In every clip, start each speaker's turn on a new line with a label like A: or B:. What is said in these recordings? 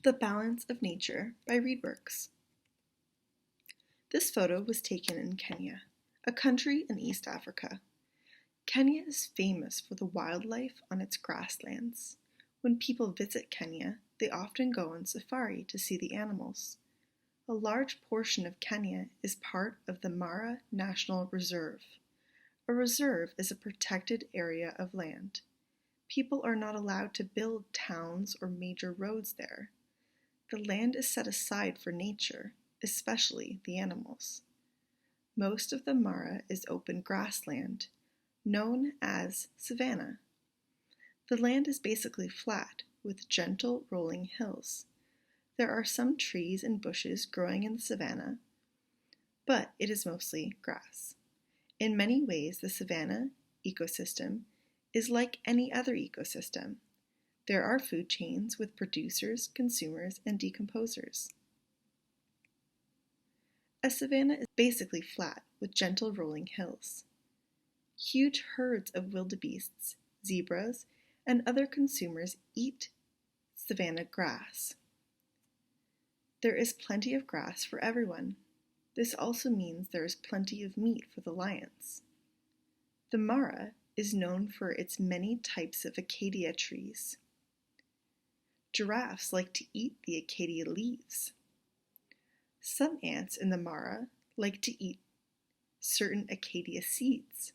A: The Balance of Nature by Readworks. This photo was taken in Kenya, a country in East Africa. Kenya is famous for the wildlife on its grasslands. When people visit Kenya, they often go on safari to see the animals. A large portion of Kenya is part of the Mara National Reserve. A reserve is a protected area of land. People are not allowed to build towns or major roads there. The land is set aside for nature, especially the animals. Most of the Mara is open grassland, known as savanna. The land is basically flat, with gentle rolling hills. There are some trees and bushes growing in the savanna, but it is mostly grass. In many ways, the savanna ecosystem is like any other ecosystem. There are food chains with producers, consumers, and decomposers. A savanna is basically flat with gentle rolling hills. Huge herds of wildebeests, zebras, and other consumers eat savanna grass. There is plenty of grass for everyone. This also means there is plenty of meat for the lions. The Mara is known for its many types of acacia trees. Giraffes like to eat the acacia leaves. Some ants in the Mara like to eat certain acacia seeds.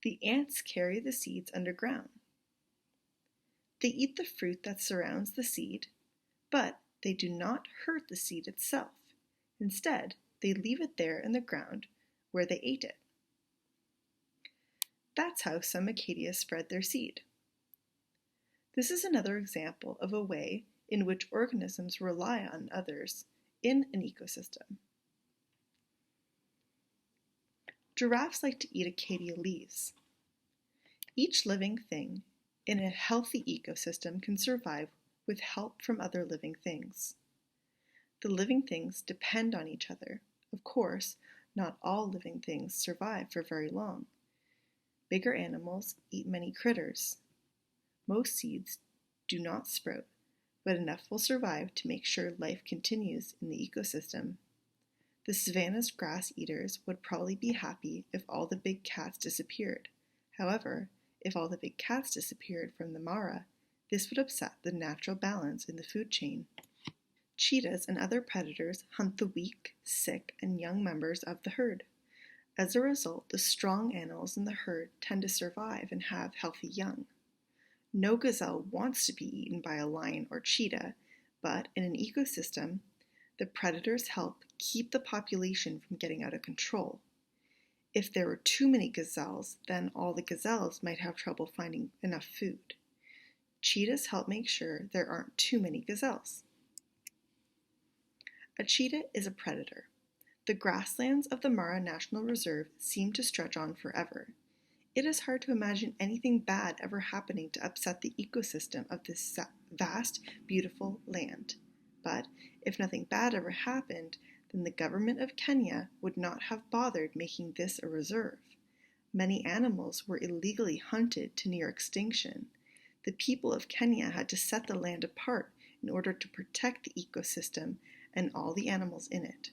A: The ants carry the seeds underground. They eat the fruit that surrounds the seed, but they do not hurt the seed itself. Instead, they leave it there in the ground where they ate it. That's how some acacia spread their seed. This is another example of a way in which organisms rely on others in an ecosystem. Giraffes like to eat acacia leaves. Each living thing in a healthy ecosystem can survive with help from other living things. The living things depend on each other. Of course, not all living things survive for very long. Bigger animals eat many critters. Most seeds do not sprout, but enough will survive to make sure life continues in the ecosystem. The savanna's grass eaters would probably be happy if all the big cats disappeared. However, if all the big cats disappeared from the Mara, this would upset the natural balance in the food chain. Cheetahs and other predators hunt the weak, sick, and young members of the herd. As a result, the strong animals in the herd tend to survive and have healthy young. No gazelle wants to be eaten by a lion or cheetah, but in an ecosystem, the predators help keep the population from getting out of control. If there were too many gazelles, then all the gazelles might have trouble finding enough food. Cheetahs help make sure there aren't too many gazelles. A cheetah is a predator. The grasslands of the Mara National Reserve seem to stretch on forever. It is hard to imagine anything bad ever happening to upset the ecosystem of this vast, beautiful land. But if nothing bad ever happened, then the government of Kenya would not have bothered making this a reserve. Many animals were illegally hunted to near extinction. The people of Kenya had to set the land apart in order to protect the ecosystem and all the animals in it.